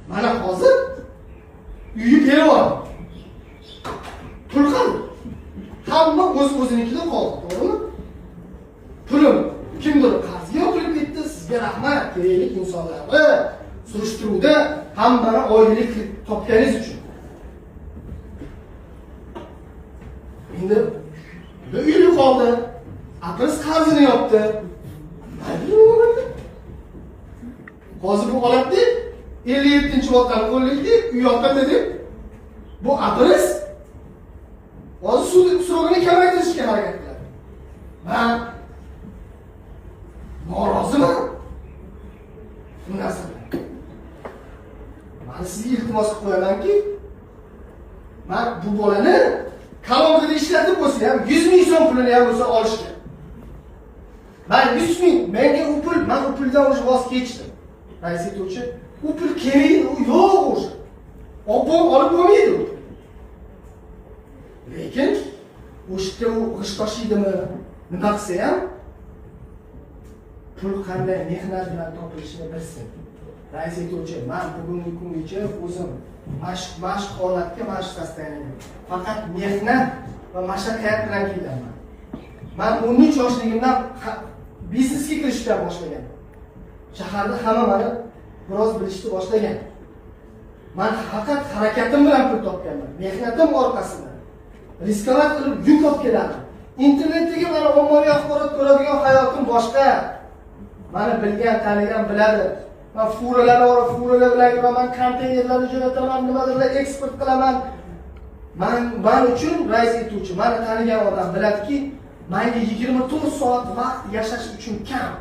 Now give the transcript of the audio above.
Mana hozir uyni berib oldi. Pul qani? Hamma o'z-o'zinikida qoldi, to'g'rimi? Pulim kimdir qarzga yopilib ketdi, sizga rahmat, kerakli insonlarni surishtiruvda hammani oylik topganingiz uchun. Endi uyli qoldi, apris qarzini yopdi. Hozir bu holatda 57-voqeani qo'llaydi, uy yoqadi deb bu apris hozir sud surog'ini kamaytirishga harakat qiladi. Men noroziman bu narsadan. Men sizga iltimos qilib qo'yamanki, men bu bolani koloniyada ishlatib bo'lsa ham 100 ming so'm pulini ham bo'lsa olishga. Men 100 ming, menga u pul, men u puldan o'sha voz kechdim. Rais etuvchi, u pul kerak, u yo'q o'sha. Olib bo'lmaydi. Lekin o'shda u g'ish tashiydimi, nima qilsa ham pul qanday mehnat bilan topilishini bilsin. Rais etuvchi, men bugungi kungacha o'zim mashq holatga sostoyaniyman. Faqat mehnat va mashaqqat bilan kelganman. Men 13 yoshligimdan biznesga kirishga boshlaganman. Shaharda hamma meni biroz bilishni boshlagan. Men faqat harakatim bilan pul topganman. Mehnatim orqasida riskovat qilib yuk olib kelaman. Internetdagi mana ommaviy axborot ko'radigan hayotim boshqa. Meni bilgan, tanigan biladi. Men furalar bilan yuraman, konteynerlarni jo'nataman, nimalarni eksport qilaman. Men uchun rais etuvchi, meni tanigan odam biladiki, menga 24 soat vaqt yashash uchun kam.